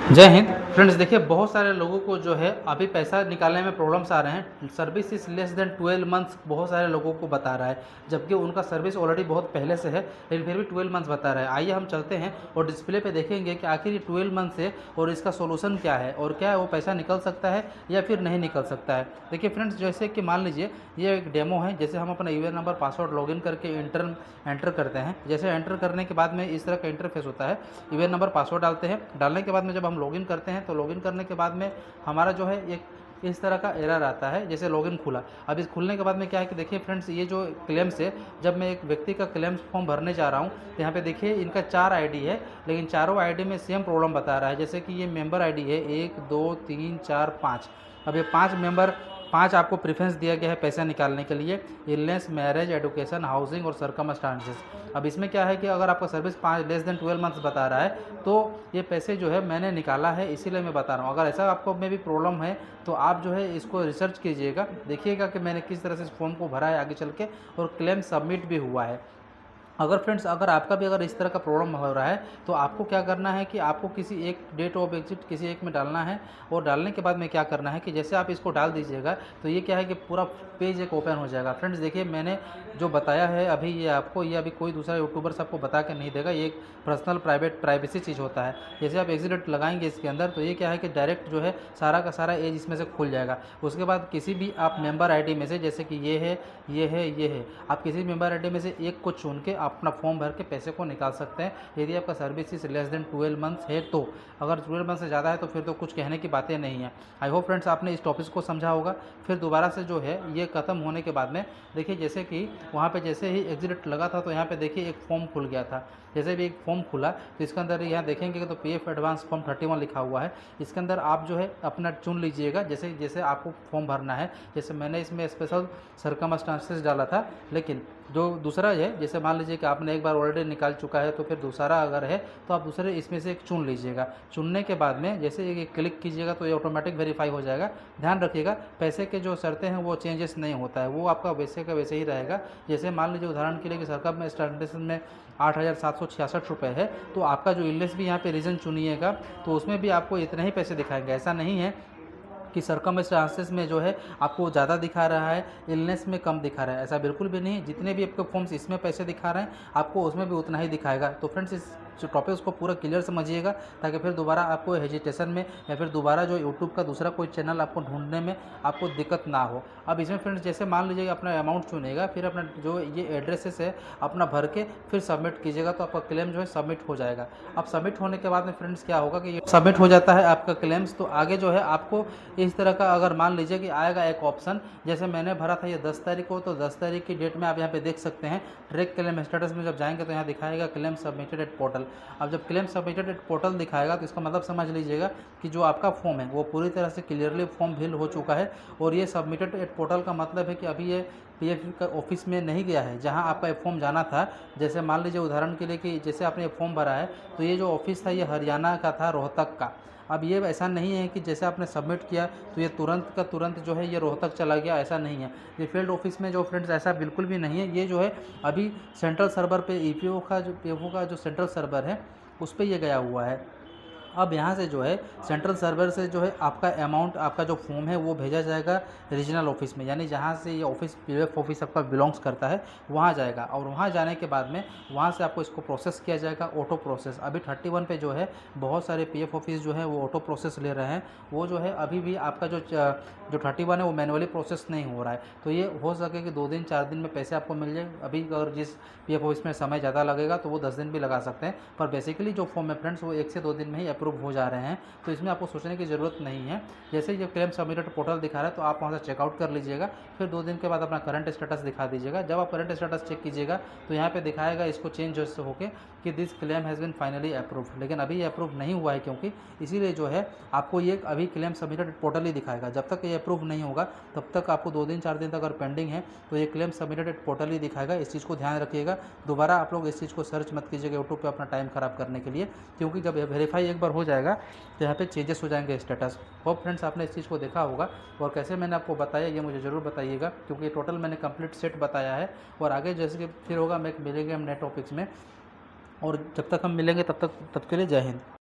जय हिंद फ्रेंड्स। देखिए, बहुत सारे लोगों को जो है अभी पैसा निकालने में प्रॉब्लम्स आ रहे हैं। Service is less than 12 months बहुत सारे लोगों को बता रहा है, जबकि उनका सर्विस ऑलरेडी बहुत पहले से है, लेकिन फिर भी 12 मंथ्स बता रहा है। आइए हम चलते हैं और डिस्प्ले पे देखेंगे कि आखिर ये 12 मंथ्स है और इसका सोल्यूशन क्या है और क्या वो पैसा निकल सकता है या फिर नहीं निकल सकता है। देखिए फ्रेंड्स, जैसे कि मान लीजिए ये एक डेमो है। जैसे हम अपना यूआईडी नंबर पासवर्ड लॉगिन करके एंटर करते हैं। जैसे एंटर करने के बाद में इस तरह का इंटरफेस होता है। यूआईडी नंबर पासवर्ड डालते हैं। डालने के बाद में जब हम लॉगिन करते हैं तो लॉगिन करने के बाद में हमारा जो है एक इस तरह का एरर आता है, जैसे लॉगिन खुला। अब इस खुलने के बाद में क्या है कि देखिए फ्रेंड्स, ये जो क्लेम्स है, जब मैं एक व्यक्ति का क्लेम्स फॉर्म भरने जा रहा हूँ तो यहाँ पे देखिए इनका 4 आईडी है, लेकिन चारों आईडी में सेम प्रॉब्लम बता रहा है। जैसे कि ये मेंबर आईडी है 1 2 3 4 5। अब ये 5 आपको प्रेफरेंस दिया गया है पैसा निकालने के लिए: इलनेस, मैरिज, एडुकेशन, हाउसिंग और सरकमस्टांसेस। अब इसमें क्या है कि अगर आपका सर्विस 5 लेस देन 12 मंथ्स बता रहा है तो ये पैसे जो है मैंने निकाला है, इसीलिए मैं बता रहा हूँ। अगर ऐसा आपको में भी प्रॉब्लम है तो आप जो है इसको रिसर्च कीजिएगा, देखिएगा कि मैंने किस तरह से इस फॉर्म को भरा है आगे चल के, और क्लेम सबमिट भी हुआ है। अगर आपका भी इस तरह का प्रॉब्लम हो रहा है तो आपको क्या करना है कि आपको किसी एक डेट ऑफ एग्जिट किसी एक में डालना है, और डालने के बाद में क्या करना है कि जैसे आप इसको डाल दीजिएगा तो ये क्या है कि पूरा पेज एक ओपन हो जाएगा। फ्रेंड्स देखिए, मैंने जो बताया है अभी ये अभी कोई दूसरा यूट्यूबर्स आपको बता के नहीं देगा। ये एक पर्सनल प्राइवेसी चीज़ होता है। जैसे आप एग्जिट लगाएंगे इसके अंदर तो ये क्या है कि डायरेक्ट जो है सारा का सारा एज इसमें से खुल जाएगा। उसके बाद किसी भी आप मेंबर आईडी में से, जैसे कि ये है, आप किसी मेंबर आईडी में से एक को चुन के अपना फॉर्म भर के पैसे को निकाल सकते हैं, यदि आपका service is less than 12 months है तो। अगर 12 मंथ से ज़्यादा है तो फिर तो कुछ कहने की बातें नहीं है। आई होप फ्रेंड्स आपने इस टॉपिक को समझा होगा। फिर दोबारा से जो है ये ख़त्म होने के बाद में देखिए, जैसे कि वहाँ पे जैसे ही एग्जिट लगा था तो यहाँ पे देखिए एक फॉर्म खुल गया था। जैसे भी एक फॉर्म खुला तो इसके अंदर यहाँ देखेंगे तो पीएफ एडवांस फॉर्म 31 लिखा हुआ है। इसके अंदर आप जो है अपना चुन लीजिएगा जैसे जैसे आपको फॉर्म भरना है। जैसे मैंने इसमें स्पेशल सरकमस्टांसेस डाला था, लेकिन जो दूसरा है, जैसे मान लीजिए कि आपने एक बार ऑलरेडी निकाल चुका है तो फिर दूसरा अगर है तो आप दूसरे इसमें से एक चुन लीजिएगा। चुनने के बाद में जैसे ये क्लिक कीजिएगा तो ये ऑटोमेटिक वेरीफाई हो जाएगा। ध्यान रखिएगा, पैसे के जो शर्तें हैं वो चेंजेस नहीं होता है, वो आपका वैसे का वैसे ही रहेगा। जैसे मान लीजिए उदाहरण के लिए कि सरकार में स्टैंडर्ड में 8,766 रुपये है, तो आपका जो इलनेस भी यहाँ पे रीजन चुनिएगा तो उसमें भी आपको इतने ही पैसे दिखाएंगे। ऐसा नहीं है कि सरकमस्टांसेस में जो है आपको ज़्यादा दिखा रहा है, इलनेस में कम दिखा रहा है, ऐसा बिल्कुल भी नहीं। जितने भी आपके फॉर्म्स इसमें पैसे दिखा रहे हैं आपको उसमें भी उतना ही दिखाएगा। तो फ्रेंड्स, इस जो टॉपिक्स को पूरा क्लियर समझिएगा, ताकि फिर दोबारा आपको हेजिटेशन में या फिर दोबारा जो यूट्यूब का दूसरा कोई चैनल आपको ढूंढने में आपको दिक्कत ना हो। अब इसमें फ्रेंड्स, जैसे मान लीजिए अपना अमाउंट चुनेगा, फिर अपना जो ये एड्रेसेस है अपना भर के फिर सबमिट कीजिएगा तो आपका क्लेम जो है सबमिट हो जाएगा। अब सबमिट होने के बाद में फ्रेंड्स क्या होगा कि ये सबमिट हो जाता है आपका क्लेम्स, तो आगे जो है आपको इस तरह का अगर मान लीजिए कि आएगा एक ऑप्शन, जैसे मैंने भरा था ये 10 तारीख को, तो 10 तारीख की डेट में आप यहाँ पे देख सकते हैं ट्रैक क्लेम स्टेटस में जब जाएंगे तो यहाँ दिखाएगा क्लेम सबमिटेड एट पोर्टल। अब जब क्लेम सबमिटेड एट पोर्टल दिखाएगा तो इसका मतलब समझ लीजिएगा कि जो आपका फॉर्म है वो पूरी तरह से क्लियरली फॉर्म फिल हो चुका है। और ये सबमिटेड एट पोर्टल का मतलब है कि अभी ये पीएफ का ऑफिस में नहीं गया है जहां आपका ये फॉर्म जाना था। जैसे मान लीजिए उदाहरण के लिए कि जैसे आपने ये फॉर्म भरा है तो ये जो ऑफिस था ये हरियाणा का था, रोहतक का। अब ये ऐसा नहीं है कि जैसे आपने सबमिट किया तो ये तुरंत का तुरंत जो है ये रोहतक चला गया, ऐसा नहीं है। ये फील्ड ऑफिस में जो फ्रेंड्स ऐसा बिल्कुल भी नहीं है। ये जो है अभी सेंट्रल सर्वर पे ईपीओ का जो पीएफओ का जो सेंट्रल सर्वर है उस पर ये गया हुआ है। अब यहाँ से जो है सेंट्रल सर्वर से जो है आपका अमाउंट, आपका जो फॉर्म है वो भेजा जाएगा रीजनल ऑफिस में, यानी जहाँ से ये ऑफिस पीएफ ऑफिस आपका बिलोंग्स करता है वहाँ जाएगा। और वहाँ जाने के बाद में वहाँ से आपको इसको प्रोसेस किया जाएगा, ऑटो प्रोसेस। अभी 31 पे जो है बहुत सारे पीएफ ऑफिस जो है वो ऑटो प्रोसेस ले रहे हैं। वो जो है अभी भी आपका जो 31 है वो मैनुअली प्रोसेस नहीं हो रहा है। तो ये हो सके कि 2 दिन 4 दिन में पैसे आपको मिल जाए। अभी अगर जिस पीएफ ऑफिस में समय ज़्यादा लगेगा तो वो 10 दिन भी लगा सकते हैं, पर बेसिकली जो फॉर्म है फ्रेंड्स वो 1 से 2 दिन में ही अप्रूव हो जा रहे हैं। तो इसमें आपको सोचने की ज़रूरत नहीं है। जैसे ये क्लेम सबमिटेड पोर्टल दिखा रहा है तो आप वहाँ से चेकआउट कर लीजिएगा, फिर 2 दिन के बाद अपना करंट स्टेटस दिखा दीजिएगा। जब आप करंट स्टेटस चेक कीजिएगा तो यहाँ पे दिखाएगा इसको चेंज होके कि this claim has been finally approved, लेकिन अभी ये अप्रूव नहीं हुआ है क्योंकि इसीलिए जो है आपको ये अभी क्लेम सबमिटेड पोर्टल ही दिखाएगा। जब तक ये अप्रूव नहीं होगा तब तक आपको 2 दिन 4 दिन तक अगर पेंडिंग है तो ये क्लेम सबमिटेड पोर्टल ही दिखाएगा। इस चीज़ को ध्यान रखिएगा। दोबारा आप लोग इस चीज़ को सर्च मत कीजिएगा यूट्यूब पे अपना टाइम ख़राब करने के लिए, क्योंकि जब वेरीफाई एक बार हो जाएगा तो यहाँ पे चेंजेस हो जाएंगे स्टेटस। होप फ्रेंड्स आपने इस चीज़ को देखा होगा, और कैसे मैंने आपको बताया ये मुझे ज़रूर बताइएगा, क्योंकि टोटल मैंने कंप्लीट सेट बताया है। और आगे जैसे कि फिर होगा, मैं मिलेंगे हम नए टॉपिक्स में, और जब तक हम मिलेंगे तब के लिए जय हिंद।